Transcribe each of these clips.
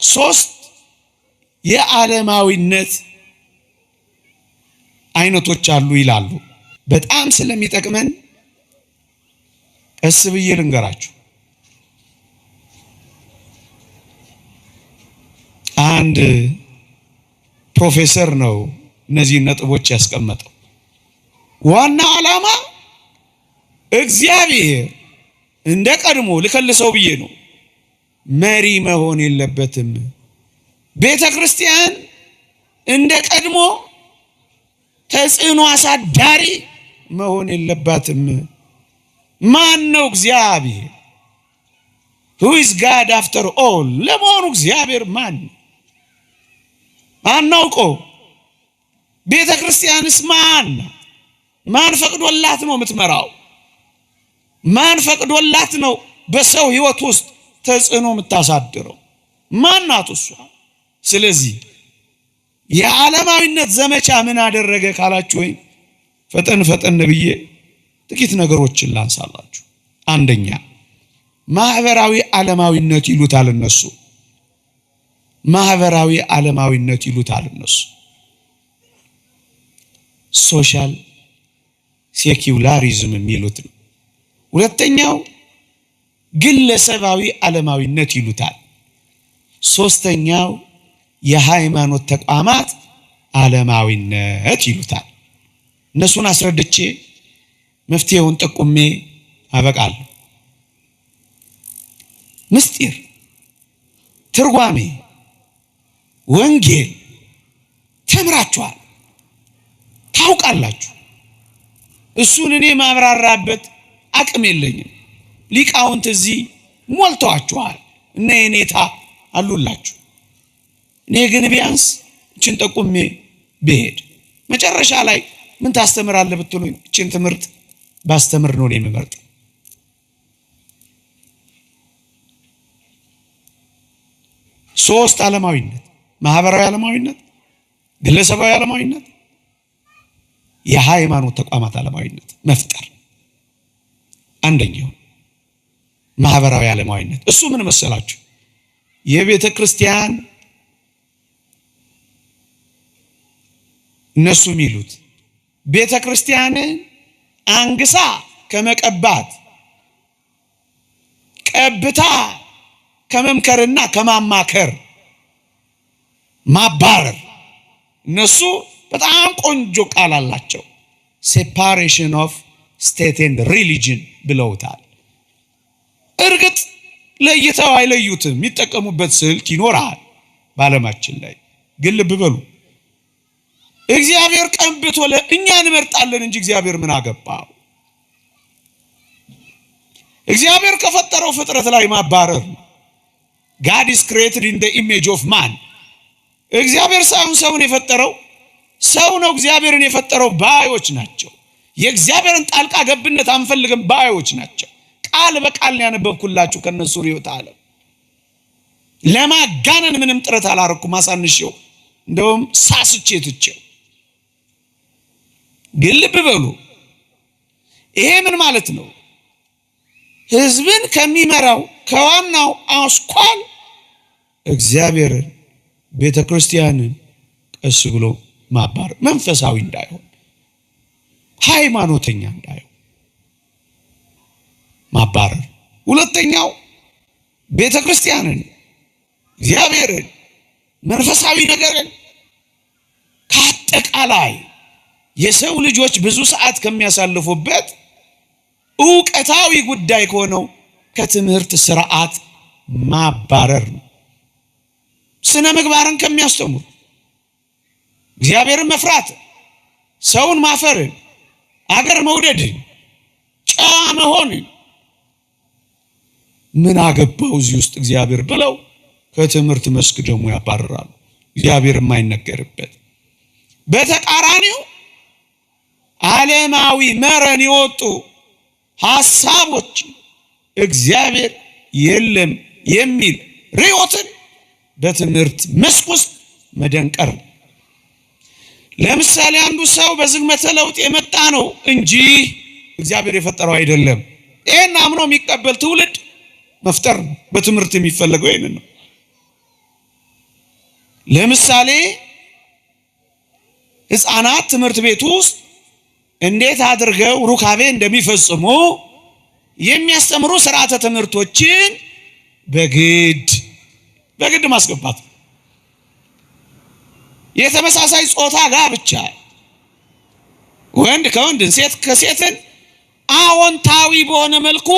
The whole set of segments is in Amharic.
ሶስት የዓለማዊነት አይነቶች አሉ ይላሉ። በጣም ስለሚጠቅመን ቀስ ብዬ ልንገራችሁ። አንድ ፕሮፌሰር ነው እነዚህ ነጥቦች ያስቀመጠው። ዋና ዓላማ እግዚአብሔር እንደ ቀድሞ ልከልሰው ብዬ ነው፣ መሪ መሆን የለበትም። ቤተ ክርስቲያን እንደ ቀድሞ ተጽዕኖ አሳዳሪ መሆን የለባትም። ማን ነው እግዚአብሔር? who is God after all? ለመሆኑ እግዚአብሔር ማን? አናውቀው። ቤተ ክርስቲያንስ ማን ፈቅዶላት ነው የምትመራው? ማን ፈቅዶላት ነው በሰው ህይወት ውስጥ ተጽዕኖ የምታሳድረው? ማን ናት እሷ? ስለዚህ የዓለማዊነት ዘመቻ ምን አደረገ ካላችሁ ወይ ፈጠን ብዬ ጥቂት ነገሮችን ላንሳላችሁ። አንደኛ ማህበራዊ ዓለማዊነት ይሉታል እነሱ። ማህበራዊ ዓለማዊነት ይሉታል እነሱ። ሶሻል ሴኩላሪዝም የሚሉት ነው። ሁለተኛው ግለሰባዊ ዓለማዊነት ይሉታል። ሶስተኛው የሃይማኖት ተቋማት ዓለማዊነት ይሉታል። እነሱን አስረድቼ መፍትሄውን ጠቁሜ አበቃለሁ። ምስጢር፣ ትርጓሜ፣ ወንጌል ተምራችኋል፣ ታውቃላችሁ። እሱን እኔ ማብራራበት አቅም የለኝም። ሊቃውንት እዚህ ሞልተዋችኋል፣ እነ የኔታ አሉላችሁ። እኔ ግን ቢያንስ እችን ጠቁሜ ብሄድ መጨረሻ ላይ ምን ታስተምራለህ ብትሉኝ እችን ትምህርት ባስተምር ነው የምመርጥ። ሶስት ዓለማዊነት፣ ማህበራዊ ዓለማዊነት፣ ግለሰባዊ ዓለማዊነት፣ የሃይማኖት ተቋማት ዓለማዊነት መፍጠር። አንደኛው ማህበራዊ ዓለማዊነት እሱ ምን መሰላችሁ? የቤተ ክርስቲያን እነሱ የሚሉት ቤተ ክርስቲያንን አንግሳ ከመቀባት ቀብታ ከመምከርና ከማማከር ማባረር። እነሱ በጣም ቆንጆ ቃል አላቸው። ሴፓሬሽን ኦፍ ስቴት ኤንድ ሪሊጅን ብለውታል። እርግጥ ለይተው አይለዩትም፣ የሚጠቀሙበት ስልት ይኖራል በዓለማችን ላይ። ግን ልብ በሉ እግዚአብሔር ቀብቶ እኛ እንመርጣለን እንጂ እግዚአብሔር ምን አገባው? እግዚአብሔር ከፈጠረው ፍጥረት ላይ ማባረር ነው። God is created in the image of man። እግዚአብሔር ሳይሆን ሰውን የፈጠረው ሰው ነው እግዚአብሔርን የፈጠረው ባዮች ናቸው። የእግዚአብሔርን ጣልቃ ገብነት አንፈልግም ባዮች ናቸው። ቃል በቃል ያነበብኩላችሁ ከነሱ ሪዮት አለ። ለማጋነን ምንም ጥረት አላረኩም፣ አሳንሼው እንደውም ሳስቼ ትቼው። ግን ልብ በሉ ይሄ ምን ማለት ነው? ህዝብን ከሚመራው ከዋናው አስኳል እግዚአብሔርን ቤተ ክርስቲያንን ቀስ ብሎ ማባረር፣ መንፈሳዊ እንዳይሆን ሃይማኖተኛ እንዳይሆን ማባረር። ሁለተኛው ቤተ ክርስቲያንን እግዚአብሔርን መንፈሳዊ ነገርን ከአጠቃላይ የሰው ልጆች ብዙ ሰዓት ከሚያሳልፉበት ዕውቀታዊ ጉዳይ ከሆነው ከትምህርት ስርዓት ማባረር ነው። ስነ ምግባርን ከሚያስተምሩ እግዚአብሔርን መፍራት፣ ሰውን ማፈርን፣ አገር መውደድን፣ ጨዋ መሆንን ምን አገባው እዚህ ውስጥ እግዚአብሔር ብለው ከትምህርት መስክ ደግሞ ያባረራሉ። እግዚአብሔር የማይነገርበት በተቃራኒው ዓለማዊ መረን የወጡ ሐሳቦች እግዚአብሔር የለም የሚል ርዕዮትን በትምህርት መስክ ውስጥ መደንቀር። ለምሳሌ አንዱ ሰው በዝግመተ ለውጥ የመጣ ነው እንጂ እግዚአብሔር የፈጠረው አይደለም፣ ይሄን አምኖ የሚቀበል ትውልድ መፍጠር ነው። በትምህርት የሚፈለገው ይሄን ነው። ለምሳሌ ሕፃናት ትምህርት ቤት ውስጥ እንዴት አድርገው ሩካቤ እንደሚፈጽሙ የሚያስተምሩ ስርዓተ ትምህርቶችን በግድ ማስገባት። የተመሳሳይ ጾታ ጋብቻ ወንድ ከወንድን ሴት ከሴትን አዎንታዊ በሆነ መልኩ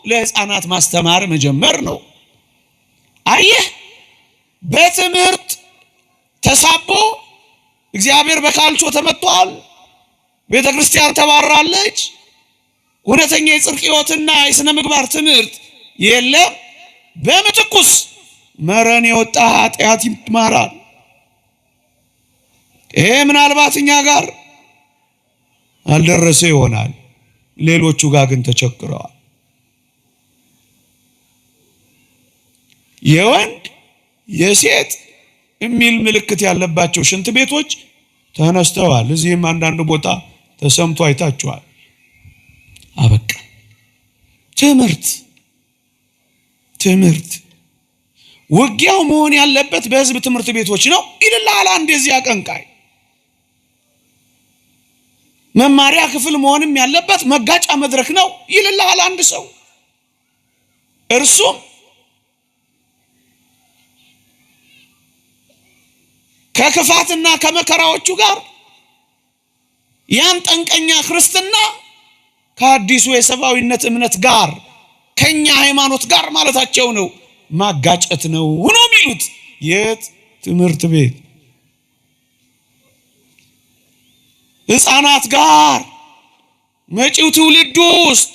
ለሕፃናት ማስተማር መጀመር ነው። አየህ በትምህርት ተሳቦ እግዚአብሔር በካልቾ ተመቷል። ቤተክርስቲያን ተባራለች። እውነተኛ የጽድቅ ሕይወትና የሥነ ምግባር ትምህርት የለም። በምትኩስ መረን የወጣ ኃጢአት ይማራል። ይሄ ምናልባት እኛ ጋር አልደረሰ ይሆናል፣ ሌሎቹ ጋር ግን ተቸግረዋል። የወንድ የሴት የሚል ምልክት ያለባቸው ሽንት ቤቶች ተነስተዋል። እዚህም አንዳንድ ቦታ ተሰምቶ አይታችኋል። አበቃ። ትምህርት ውጊያው መሆን ያለበት በህዝብ ትምህርት ቤቶች ነው ይልላል አንድ የዚህ አቀንቃይ። መማሪያ ክፍል መሆንም ያለበት መጋጫ መድረክ ነው ይልላል አንድ ሰው። እርሱም ከክፋትና ከመከራዎቹ ጋር ያን ጠንቀኛ ክርስትና ከአዲሱ የሰብአዊነት እምነት ጋር ከኛ ሃይማኖት ጋር ማለታቸው ነው ማጋጨት ነው የሚሉት። የት ትምህርት ቤት ሕፃናት ጋር መጪው ትውልድ ውስጥ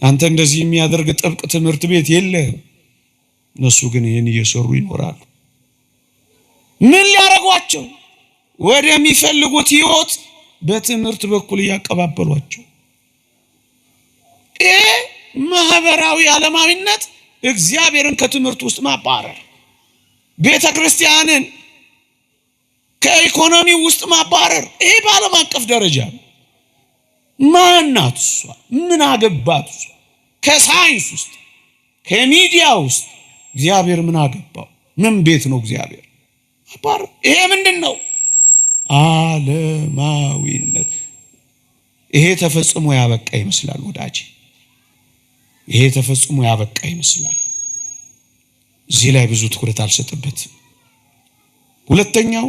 አንተ እንደዚህ የሚያደርግ ጥብቅ ትምህርት ቤት የለም። እነሱ ግን ይህን እየሰሩ ይኖራሉ። ምን ሊያረጓቸው? ወደሚፈልጉት ሕይወት በትምህርት በኩል እያቀባበሏቸው። ይሄ ማህበራዊ ዓለማዊነት እግዚአብሔርን ከትምህርት ውስጥ ማባረር፣ ቤተ ክርስቲያንን ከኢኮኖሚ ውስጥ ማባረር። ይሄ በዓለም አቀፍ ደረጃ ማናት እሷ? ምን አገባት እሷ? ከሳይንስ ውስጥ ከሚዲያ ውስጥ እግዚአብሔር ምን አገባው? ምን ቤት ነው እግዚአብሔር? አባር። ይሄ ምንድነው? ዓለማዊነት። ይሄ ተፈጽሞ ያበቃ ይመስላል ወዳጅ፣ ይሄ ተፈጽሞ ያበቃ ይመስላል። እዚህ ላይ ብዙ ትኩረት አልሰጠበትም። ሁለተኛው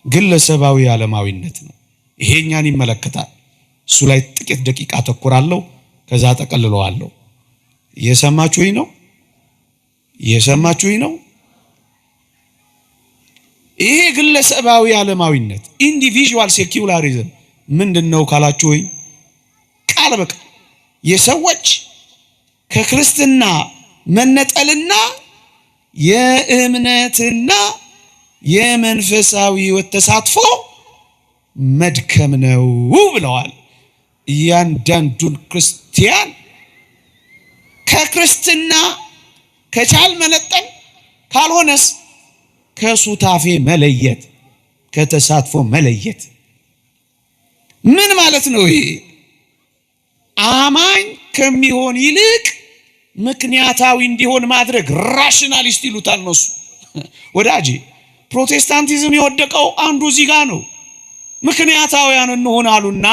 ግለሰባዊ ዓለማዊነት ነው። ይሄኛን ይመለከታል። እሱ ላይ ጥቂት ደቂቃ ተኩራለሁ፣ ከዛ ተቀልለዋለሁ። እየሰማችሁኝ ነው? ይሄ ግለሰባዊ ዓለማዊነት ኢንዲቪዥዋል ሴኩላሪዝም ምንድነው ካላችሁኝ፣ ቃል በቃል የሰዎች ከክርስትና መነጠልና የእምነትና የመንፈሳዊ ሕይወት ተሳትፎ መድከም ነው ብለዋል። እያንዳንዱን ክርስቲያን ከክርስትና ከቻል መነጠል፣ ካልሆነስ ከሱታፌ መለየት፣ ከተሳትፎ መለየት። ምን ማለት ነው ይሄ? አማኝ ከሚሆን ይልቅ ምክንያታዊ እንዲሆን ማድረግ ራሽናሊስት ይሉታል እነሱ። ወዳጄ ፕሮቴስታንቲዝም የወደቀው አንዱ እዚህ ጋር ነው። ምክንያታውያን እንሆን አሉና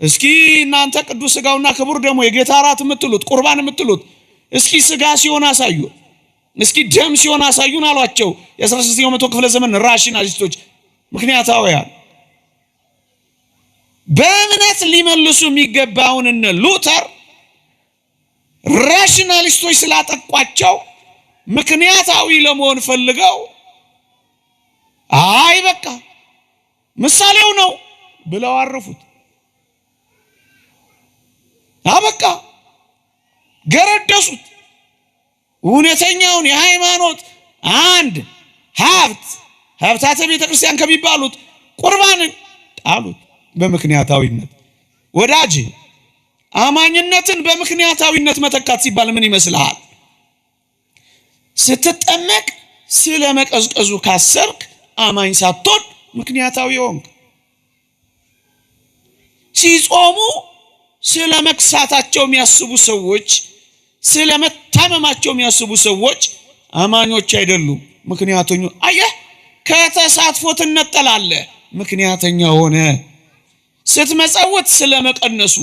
እስኪ እናንተ ቅዱስ ሥጋውና ክቡር ደሙ የጌታ እራት የምትሉት ቁርባን የምትሉት እስኪ ሥጋ ሲሆን አሳዩን፣ እስኪ ደም ሲሆን አሳዩን አሏቸው የ16ኛው መቶ ክፍለ ዘመን ራሽናሊስቶች ምክንያታውያን። በእምነት ሊመልሱ የሚገባውን እነ ሉተር ራሽናሊስቶች ስላጠቋቸው ምክንያታዊ ለመሆን ፈልገው አይ በቃ ምሳሌው ነው ብለው አረፉት። አበቃ ገረደሱት። እውነተኛውን የሃይማኖት አንድ ሀብታተ ቤተ ክርስቲያን ከሚባሉት ቁርባንን ጣሉት በምክንያታዊነት። ወዳጅ አማኝነትን በምክንያታዊነት መተካት ሲባል ምን ይመስልሃል? ስትጠመቅ ስለ መቀዝቀዙ ካሰብክ አማኝ ሳትሆን ምክንያታዊ ሆንክ። ሲጾሙ ስለ መክሳታቸው የሚያስቡ ሰዎች፣ ስለ መታመማቸው የሚያስቡ ሰዎች አማኞች አይደሉም። ምክንያተኛ አየህ፣ ከተሳትፎ ትነጠላለህ። ምክንያተኛ ሆነ ስትመጸውት ስለመቀነሱ፣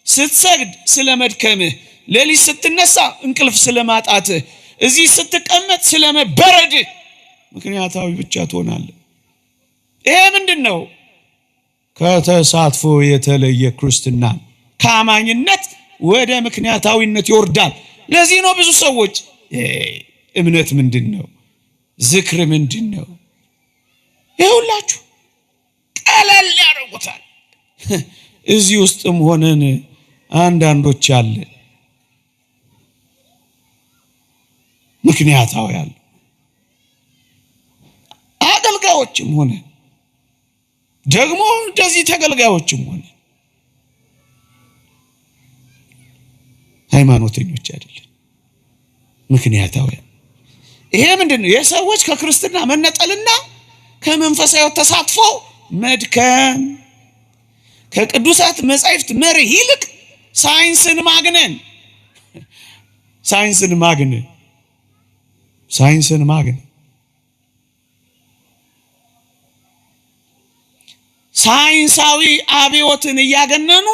ስትሰግድ ስለመድከምህ፣ ሌሊት ስትነሳ እንቅልፍ ስለማጣትህ፣ እዚህ ስትቀመጥ ስለመበረድህ ምክንያታዊ ብቻ ትሆናለህ። ይሄ ምንድነው? ከተሳትፎ የተለየ ክርስትና ከአማኝነት ወደ ምክንያታዊነት ይወርዳል። ለዚህ ነው ብዙ ሰዎች እምነት ምንድነው? ዝክር ምንድነው? ይኸውላችሁ ቀለል ያደርጉታል። እዚህ ውስጥም ሆነን አንዳንዶች አለ ምክንያታዊ ያለ አገልጋዮችም ሆነ ደግሞ እንደዚህ ተገልጋዮችም ሆነ ሃይማኖተኞች አይደለም ምክንያታዊ። ይሄ ምንድነው? የሰዎች ከክርስትና መነጠልና ከመንፈሳዊ ተሳትፎ መድከም፣ ከቅዱሳት መጻሕፍት መርህ ይልቅ ሳይንስን ማግነን ሳይንሳዊ አብዮትን እያገነኑ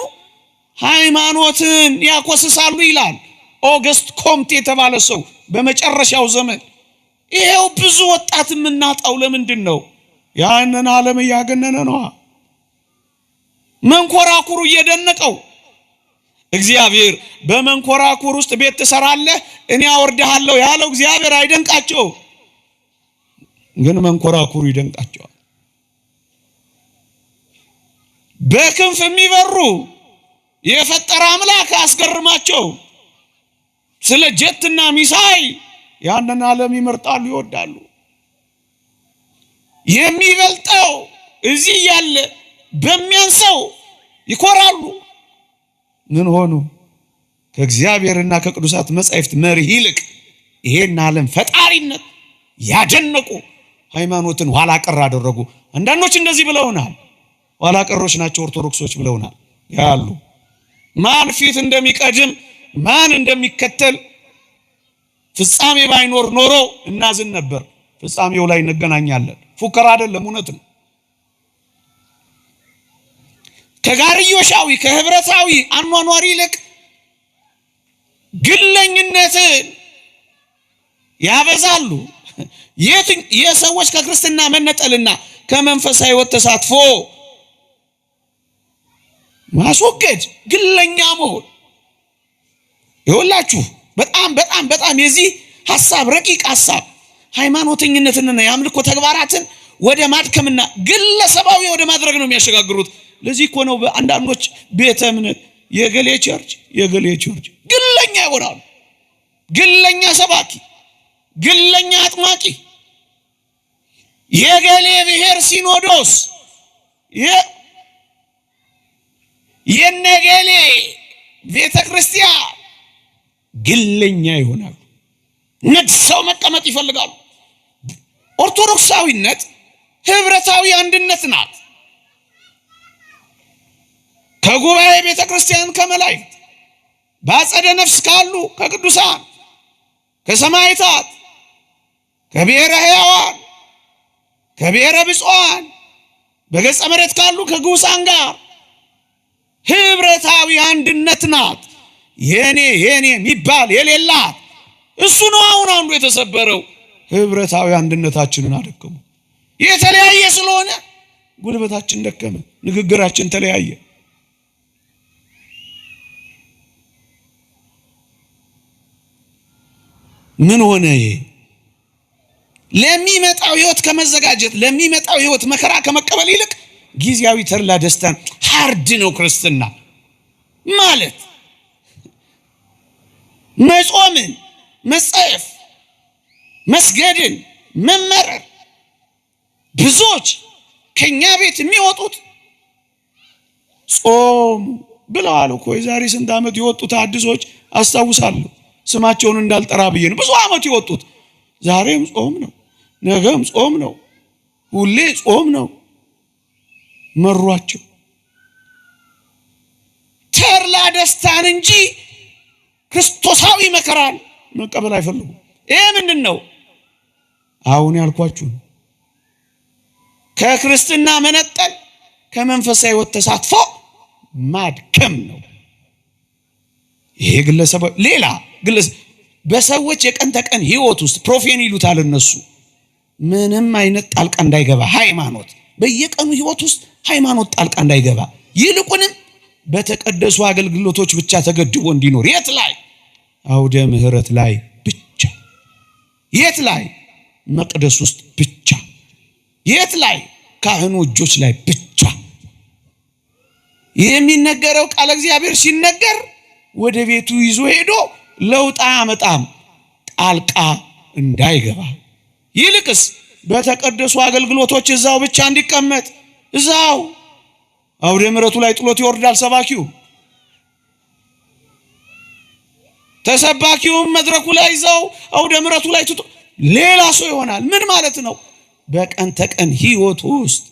ሃይማኖትን ያኮስሳሉ ይላል ኦገስት ኮምት የተባለ ሰው በመጨረሻው ዘመን። ይሄው ብዙ ወጣት የምናጣው ለምንድን ነው? ያንን ዓለም እያገነነ ነው። መንኮራኩሩ እየደነቀው እግዚአብሔር በመንኮራኩር ውስጥ ቤት ትሰራለህ እኔ አወርድሃለሁ ያለው እግዚአብሔር አይደንቃቸው፣ ግን መንኮራኩሩ ይደንቃቸዋል። በክንፍ የሚበሩ የፈጠረ አምላክ አስገርማቸው። ስለ ጀትና ሚሳይ ያንን ዓለም ይመርጣሉ፣ ይወዳሉ። የሚበልጠው እዚህ ያለ በሚያንሰው ይኮራሉ። ምን ሆኑ? ከእግዚአብሔርና ከቅዱሳት መጻሕፍት መርህ ይልቅ ይሄን ዓለም ፈጣሪነት ያደነቁ ሃይማኖትን ኋላ ቀር አደረጉ። አንዳንዶች እንደዚህ ብለውናል። ኋላ ቀሮች ናቸው ኦርቶዶክሶች ብለውናል። ያሉ ማን ፊት እንደሚቀድም ማን እንደሚከተል ፍጻሜ ባይኖር ኖሮ እናዝን ነበር። ፍጻሜው ላይ እንገናኛለን። ፉከራ አይደለም፣ እውነት ነው። ከጋርዮሻዊ ከህብረታዊ አኗኗር ይልቅ ግለኝነትን ያበዛሉ። የሰዎች ከክርስትና መነጠልና ከመንፈሳዊ ሕይወት ተሳትፎ ማስወገድ ግለኛ መሆን። ይኸውላችሁ በጣም የዚህ ሐሳብ ረቂቅ ሐሳብ ሃይማኖተኝነትንና የአምልኮ ተግባራትን ወደ ማድከምና ግለሰባዊ ወደ ማድረግ ነው የሚያሸጋግሩት። ለዚህ እኮ ነው በአንዳንዶች ቤተ እምነት የገሌ ቸርች ግለኛ ይሆናሉ። ግለኛ ሰባኪ፣ ግለኛ አጥማቂ፣ የገሌ ብሔር ሲኖዶስ፣ የነገሌ ቤተ ክርስቲያን ግለኛ ይሆናሉ። ነግሰው መቀመጥ ይፈልጋሉ። ኦርቶዶክሳዊነት ህብረታዊ አንድነት ናት። ከጉባኤ ቤተ ክርስቲያን ከመላእክት በአጸደ ነፍስ ካሉ ከቅዱሳን ከሰማዕታት ከብሔረ ሕያዋን ከብሔረ ብፁዓን በገጸ መሬት ካሉ ከግዑዛን ጋር ህብረታዊ አንድነት ናት። የኔ የሚባል የሌላት እሱ ነው። አሁን አንዱ የተሰበረው ህብረታዊ አንድነታችንን አደከሙ። የተለያየ ስለሆነ ጉልበታችን ደከመ፣ ንግግራችን ተለያየ። ምን ሆነ? ለሚመጣው ህይወት ከመዘጋጀት ለሚመጣው ህይወት መከራ ከመቀበል ይልቅ ጊዜያዊ ተድላ ደስታን ሃርድ ነው ክርስትና ማለት። መጾምን፣ መጸየፍ፣ መስገድን መመረር። ብዙዎች ከኛ ቤት የሚወጡት ጾም ብለዋል እኮ። የዛሬ ስንት ዓመት የወጡት አዲሶች አስታውሳለሁ። ስማቸውን እንዳልጠራ ብዬ ነው። ብዙ ዓመት የወጡት ዛሬም ጾም ነው፣ ነገም ጾም ነው፣ ሁሌ ጾም ነው። መሯቸው ተድላ ደስታን እንጂ ክርስቶሳዊ መከራን መቀበል አይፈልጉም። ይሄ ምንድነው? አሁን ያልኳችሁ ከክርስትና መነጠል ከመንፈሳዊ ሕይወት ተሳትፎ ማድከም ነው። ይሄ ግለሰብ ሌላ ግለሰብ በሰዎች የቀን ተቀን ሕይወት ውስጥ ፕሮፌን ይሉታል እነሱ ምንም አይነት ጣልቃ እንዳይገባ ሃይማኖት በየቀኑ ሕይወት ውስጥ ሃይማኖት ጣልቃ እንዳይገባ ይልቁንም በተቀደሱ አገልግሎቶች ብቻ ተገድቦ እንዲኖር የት ላይ አውደ ምህረት ላይ ብቻ የት ላይ መቅደስ ውስጥ ብቻ የት ላይ ካህኑ እጆች ላይ ብቻ የሚነገረው ቃል እግዚአብሔር ሲነገር ወደ ቤቱ ይዞ ሄዶ ለውጥ አያመጣም ጣልቃ እንዳይገባ ይልቅስ በተቀደሱ አገልግሎቶች እዛው ብቻ እንዲቀመጥ እዛው አውደ ምህረቱ ላይ ጥሎት ይወርዳል ሰባኪው ተሰባኪውም መድረኩ ላይ እዛው አውደ ምህረቱ ላይ ሌላ ሰው ይሆናል ምን ማለት ነው በቀን ተቀን ሕይወት ውስጥ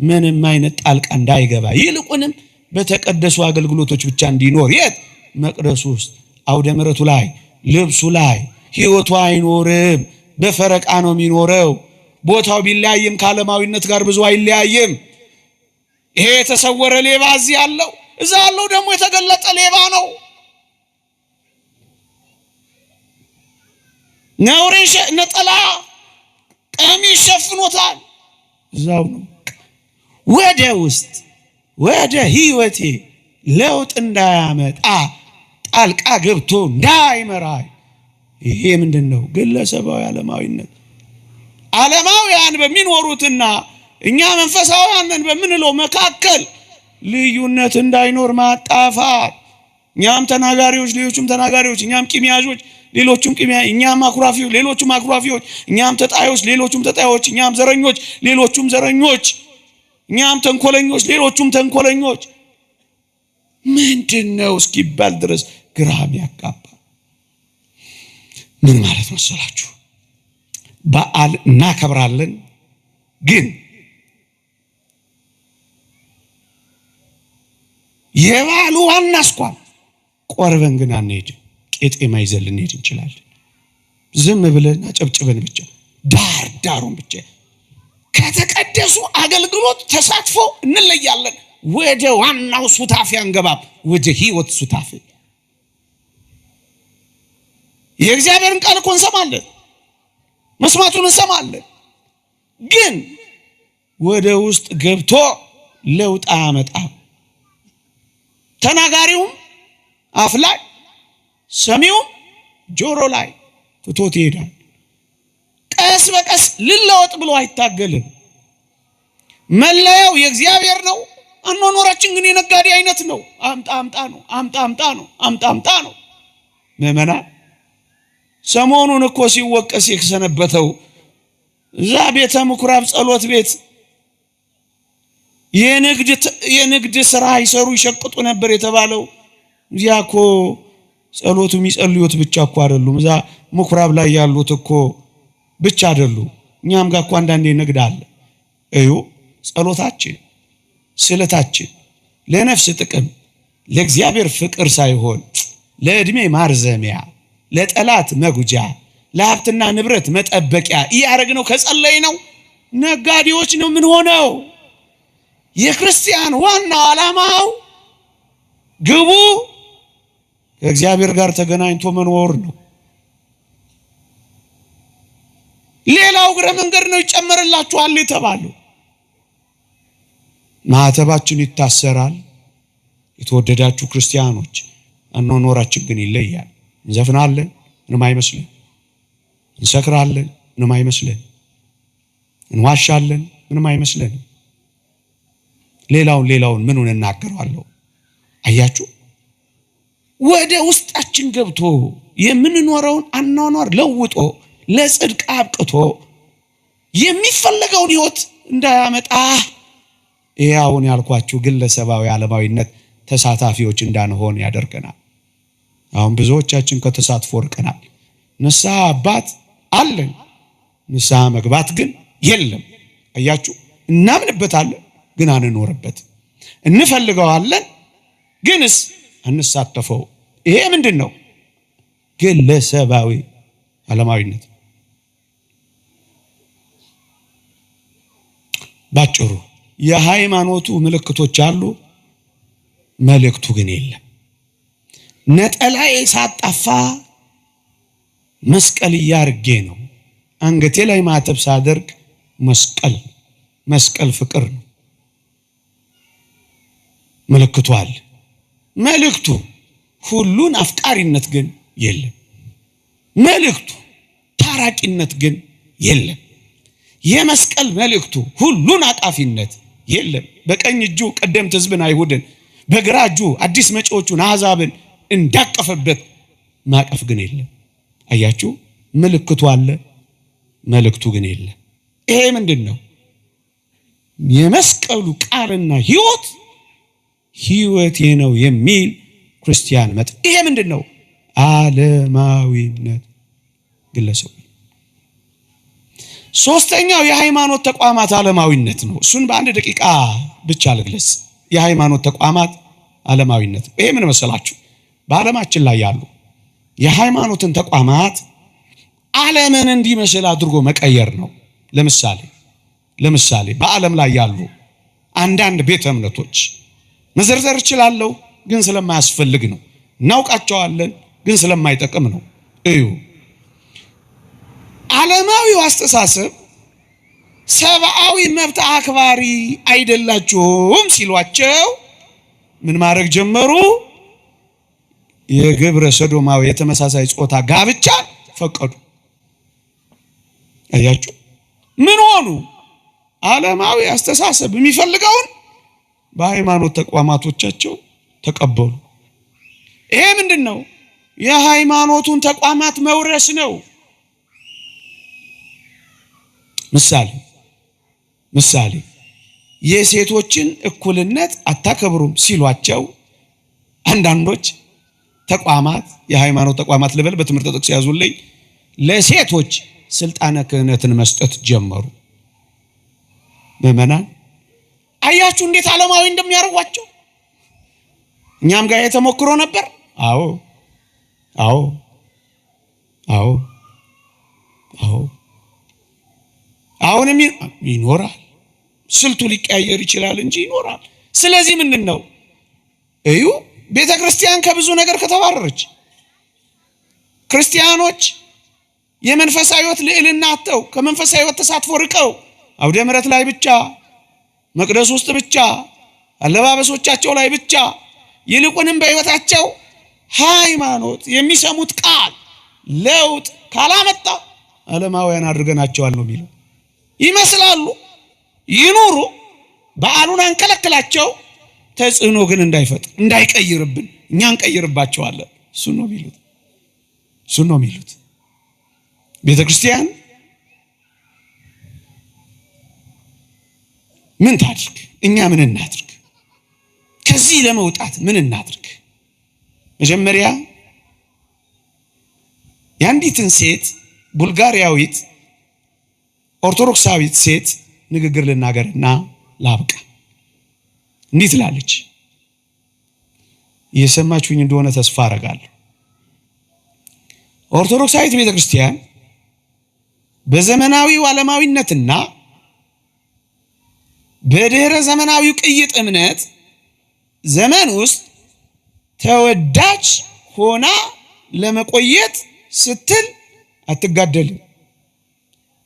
ምንም አይነት ጣልቃ እንዳይገባ ይልቁንም በተቀደሱ አገልግሎቶች ብቻ እንዲኖር የት መቅደሱ ውስጥ አውደ ምህረቱ ላይ ልብሱ ላይ ሕይወቱ አይኖርም በፈረቃ ነው የሚኖረው ቦታው ቢለያይም ከዓለማዊነት ጋር ብዙ አይለያይም ይሄ የተሰወረ ሌባ እዚህ ያለው እዛ ያለው ደግሞ የተገለጠ ሌባ ነው ነውሬሽ ነጠላ ቀሚስ ሸፍኖታል እዛው ነው ወደ ውስጥ ወደ ሕይወቴ ለውጥ እንዳያመጣ ጣልቃ ገብቶ እንዳይመራ ይሄ ምንድነው ግለሰባዊ ዓለማዊነት ዓለማውያን በሚኖሩትና እኛ መንፈሳውያን በምንለው መካከል ልዩነት እንዳይኖር ማጣፋት እኛም ተናጋሪዎች ሌሎችም ተናጋሪዎች እኛም ቂሚያጆች ሌሎችም ቂሚያ እኛም አኩራፊዎች ሌሎችም አኩራፊዎች እኛም ተጣዮች ሌሎችም ተጣዮች እኛም ዘረኞች ሌሎችም ዘረኞች እኛም ተንኮለኞች ሌሎችም ተንኮለኞች ምንድነው እስኪባል ድረስ ግራም ያጋባ ምን ማለት መሰላችሁ በዓል እናከብራለን ግን የበዓሉ ዋና አስኳል ቆርበን ግን አንሄድም ቄጤማ ይዘን ልንሄድ እንችላለን ዝም ብለን አጨብጭበን ብቻ ዳር ዳሩን ብቻ ከተቀደሱ አገልግሎት ተሳትፎ እንለያለን ወደ ዋናው ሱታፌ አንገባም ወደ ሕይወት ሱታፌ የእግዚአብሔርን ቃል እኮ እንሰማለን መስማቱን እንሰማለን ግን ወደ ውስጥ ገብቶ ለውጥ አያመጣም ተናጋሪውም አፍ ላይ ሰሚውም ጆሮ ላይ ትቶት ይሄዳል ቀስ በቀስ ልለወጥ ብሎ አይታገልም መለያው የእግዚአብሔር ነው አኗኗራችን ግን የነጋዴ አይነት ነው አምጣ ነው መመና ሰሞኑን እኮ ሲወቀስ የሰነበተው እዛ ቤተ ምኩራብ ጸሎት ቤት የንግድ ስራ ይሰሩ ይሸቅጡ ነበር የተባለው እዚያኮ ጸሎቱ የሚጸልዩት ብቻ እኮ አይደሉም እዛ ምኩራብ ላይ ያሉት እኮ ብቻ አይደሉ እኛም ጋር እኮ አንዳንዴ ንግድ አለ እዩ ጸሎታችን ስለታችን ለነፍስ ጥቅም ለእግዚአብሔር ፍቅር ሳይሆን ለእድሜ ማርዘሚያ ለጠላት መጉጃ ለሀብትና ንብረት መጠበቂያ ያረግነው ከጸለይ ነው ነጋዴዎች ነው ምን ሆነው የክርስቲያን ዋና ዓላማው ግቡ ከእግዚአብሔር ጋር ተገናኝቶ መኖር ነው ሌላው ግረ መንገድ ነው ይጨመርላችኋል የተባለው ማተባችን ይታሰራል የተወደዳችሁ ክርስቲያኖች አኗኗራችን ግን ይለያል እንዘፍናለን ምንም አይመስልን እንሰክራለን ምንም አይመስልን እንዋሻለን ምንም አይመስልን ሌላውን ምኑን እናገራለሁ አያችሁ ወደ ውስጣችን ገብቶ የምንኖረውን አኗኗር ለውጦ ለጽድቅ አብቅቶ የሚፈልገውን ሕይወት እንዳያመጣ ያውን ያልኳችሁ ግለሰባዊ ዓለማዊነት ተሳታፊዎች እንዳንሆን ያደርገናል አሁን ብዙዎቻችን ከተሳትፎ ርቀናል ንስሐ አባት አለን ንስሐ መግባት ግን የለም አያችሁ እናምንበታለን ግን አንኖርበት እንፈልገዋለን ግንስ አንሳተፈው ይሄ ምንድነው ግለሰባዊ ዓለማዊነት ባጭሩ የሃይማኖቱ ምልክቶች አሉ፣ መልእክቱ ግን የለም። ነጠላዬ ሳጣፋ መስቀል ያርጌ ነው፣ አንገቴ ላይ ማተብ ሳደርግ መስቀል ፍቅር ነው። ምልክቱ አለ፣ መልእክቱ ሁሉን አፍቃሪነት ግን የለም። መልእክቱ ታራቂነት ግን የለም። የመስቀል መልእክቱ ሁሉን አቃፊነት የለም። በቀኝ እጁ ቀደምት ሕዝብን አይሁድን፣ በግራ እጁ አዲስ መጪዎቹን አሕዛብን እንዳቀፈበት ማቀፍ ግን የለም። አያችሁ፣ ምልክቱ አለ፣ መልእክቱ ግን የለም። ይሄ ምንድነው? የመስቀሉ ቃልና ሕይወቴ ነው የሚል ክርስቲያን መጥ ይሄ ምንድነው? ዓለማዊነት ግለሰብ። ሶስተኛው የሃይማኖት ተቋማት ዓለማዊነት ነው። እሱን በአንድ ደቂቃ ብቻ ልግለጽ። የሃይማኖት ተቋማት ዓለማዊነት ይሄ ምን መሰላችሁ? በዓለማችን ላይ ያሉ የሃይማኖትን ተቋማት ዓለምን እንዲመስል አድርጎ መቀየር ነው። ለምሳሌ በዓለም ላይ ያሉ አንዳንድ ቤተ እምነቶች መዘርዘር እችላለሁ፣ ግን ስለማያስፈልግ ነው። እናውቃቸዋለን፣ ግን ስለማይጠቅም ነው። እዩ፣ ዓለማዊው አስተሳሰብ ሰብአዊ መብት አክባሪ አይደላችሁም ሲሏቸው ምን ማድረግ ጀመሩ? የግብረ ሰዶማዊ የተመሳሳይ ጾታ ጋብቻ ፈቀዱ። አያችሁ፣ ምን ሆኑ? ዓለማዊ አስተሳሰብ የሚፈልገውን በሃይማኖት ተቋማቶቻቸው ተቀበሉ። ይሄ ምንድነው? የሃይማኖቱን ተቋማት መውረስ ነው። ምሳሌ የሴቶችን እኩልነት አታከብሩም ሲሏቸው አንዳንዶች ተቋማት፣ የሃይማኖት ተቋማት ልበል፣ በትምህርት ጥቅስ ያዙልኝ፣ ለሴቶች ስልጣነ ክህነትን መስጠት ጀመሩ። ምዕመናን አያችሁ እንዴት ዓለማዊ እንደሚያደርጓቸው። እኛም ጋር የተሞክሮ ነበር። አዎ አሁንም ይኖራል። ስልቱ ሊቀያየር ይችላል እንጂ ይኖራል። ስለዚህ ምንድነው? እዩ፣ ቤተክርስቲያን ከብዙ ነገር ከተባረረች፣ ክርስቲያኖች የመንፈሳዊ ሕይወት ልዕልና አጥተው ከመንፈሳዊ ሕይወት ተሳትፎ ርቀው አውደ ምሕረት ላይ ብቻ፣ መቅደስ ውስጥ ብቻ፣ አለባበሶቻቸው ላይ ብቻ፣ ይልቁንም በሕይወታቸው ሃይማኖት የሚሰሙት ቃል ለውጥ ካላመጣ ዓለማውያን አድርገናቸዋል ነው የሚለው። ይመስላሉ፣ ይኑሩ፣ በዓሉን አንከለክላቸው፣ ተጽዕኖ ግን እንዳይፈጥር እንዳይቀይርብን እኛ እንቀይርባቸዋለን። እሱ ነው የሚሉት። ቤተክርስቲያን ምን ታድርግ? እኛ ምን እናድርግ? ከዚህ ለመውጣት ምን እናድርግ? መጀመሪያ የአንዲትን ሴት ቡልጋሪያዊት ኦርቶዶክሳዊት ሴት ንግግር ልናገርና ላብቃ። እንዲህ ትላለች። እየሰማችሁኝ እንደሆነ ተስፋ አደርጋለሁ። ኦርቶዶክሳዊት ቤተክርስቲያን በዘመናዊው ዓለማዊነትና በድህረ ዘመናዊው ቅይጥ እምነት ዘመን ውስጥ ተወዳጅ ሆና ለመቆየት ስትል አትጋደልም።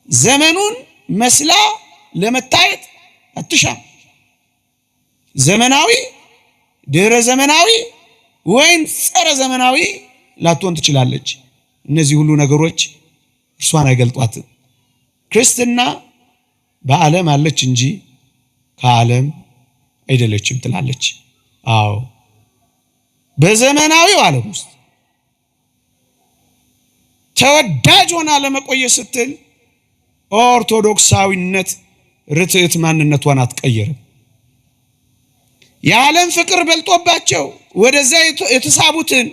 ዘመኑን መስላ ለመታየት አትሻም። ዘመናዊ፣ ድህረ ዘመናዊ ወይም ጸረ ዘመናዊ ላትሆን ትችላለች። እነዚህ ሁሉ ነገሮች እርሷን አይገልጧትም። ክርስትና በዓለም አለች እንጂ ከዓለም አይደለችም ትላለች። አዎ፣ በዘመናዊው ዓለም ውስጥ ተወዳጅ ሆና ለመቆየት ስትል ኦርቶዶክሳዊነት ርትዕት ማንነቷን አትቀይርም። የዓለም ፍቅር በልጦባቸው ወደዛ የተሳቡትን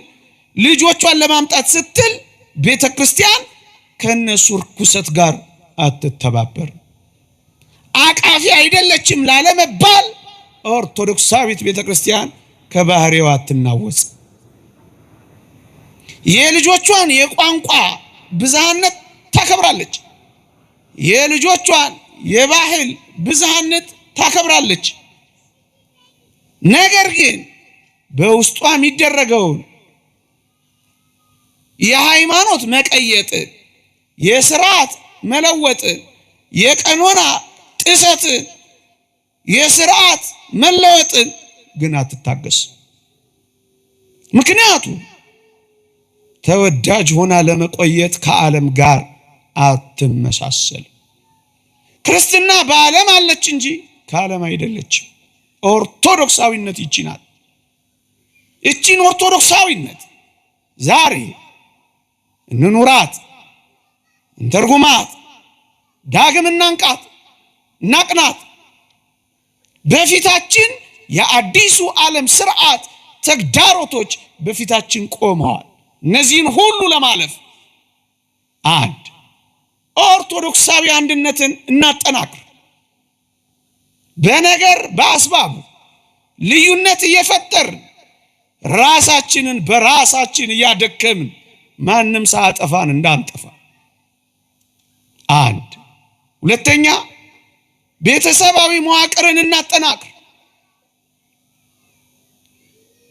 ልጆቿን ለማምጣት ስትል ቤተክርስቲያን ከነሱ ርኩሰት ጋር አትተባበር። አቃፊ አይደለችም ላለመባል ኦርቶዶክሳዊት ቤተክርስቲያን ከባህሪዋ አትናወጽ። የልጆቿን የቋንቋ ብዝሃነት ታከብራለች። የልጆቿን የባህል ብዝሃነት ታከብራለች። ነገር ግን በውስጧ የሚደረገውን የሃይማኖት መቀየጥ፣ የሥርዓት መለወጥ፣ የቀኖና ጥሰት፣ የሥርዓት መለወጥ ግን አትታገስ። ምክንያቱም ተወዳጅ ሆና ለመቆየት ከዓለም ጋር አትመሳሰል። ክርስትና በዓለም አለች እንጂ ከዓለም አይደለችም። ኦርቶዶክሳዊነት ይችናል። እቺን ኦርቶዶክሳዊነት ዛሬ እንኑራት፣ እንተርጉማት፣ ዳግም እናንቃት፣ እናቅናት። በፊታችን የአዲሱ ዓለም ስርዓት ተግዳሮቶች በፊታችን ቆመዋል። እነዚህን ሁሉ ለማለፍ አንድ ኦርቶዶክሳዊ አንድነትን እናጠናክር። በነገር በአስባቡ ልዩነት እየፈጠርን ራሳችንን በራሳችን እያደከምን ማንም ሳያጠፋን እንዳንጠፋ አንድ። ሁለተኛ ቤተሰባዊ መዋቅርን እናጠናክር።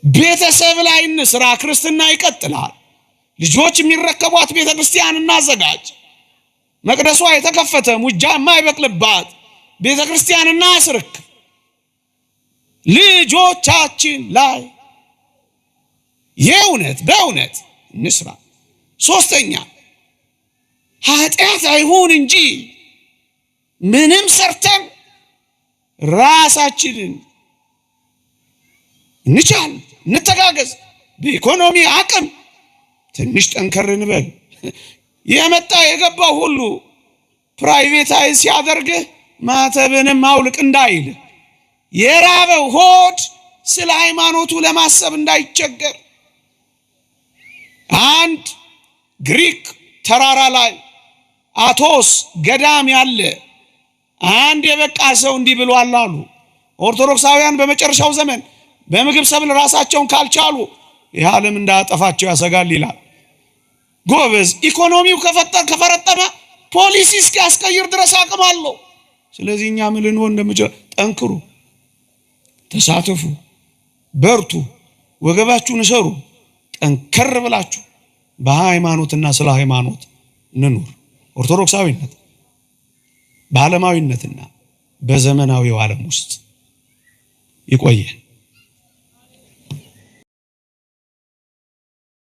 ቤተሰብ ላይ እንስራ። ክርስትና ይቀጥላል። ልጆች የሚረከቧት ቤተክርስቲያን እናዘጋጅ። መቅደሷ የተከፈተ ሙጃ የማይበቅልባት ቤተክርስቲያን እናስርክ። ልጆቻችን ላይ በእውነት እንስራ። ሶስተኛ ኃጢአት አይሁን እንጂ ምንም ሰርተን ራሳችንን እንቻል፣ እንተጋገዝ። በኢኮኖሚ አቅም ትንሽ ጠንከር እንበል። የመጣ የገባው ሁሉ ፕራይቬታይዝ ሲያደርግህ ማተብንም አውልቅ እንዳይል፣ የራበው ሆድ ስለ ሃይማኖቱ ለማሰብ እንዳይቸገር። አንድ ግሪክ ተራራ ላይ አቶስ ገዳም ያለ አንድ የበቃ ሰው እንዲህ ብሏል አሉ። ኦርቶዶክሳውያን በመጨረሻው ዘመን በምግብ ሰብል ራሳቸውን ካልቻሉ ይህ ዓለም እንዳያጠፋቸው ያሰጋል ይላል። ጎበዝ፣ ኢኮኖሚው ከፈረጠመ ፖሊሲ እስኪያስቀይር ድረስ አቅም አለው። ስለዚህ እኛ ምን ልንሆን እንደምንችል ጠንክሩ፣ ተሳተፉ፣ በርቱ፣ ወገባችሁን እሰሩ። ጠንከር ብላችሁ በሃይማኖትና ስለ ሃይማኖት እንኑር። ኦርቶዶክሳዊነት በዓለማዊነትና በዘመናዊው ዓለም ውስጥ ይቆየ።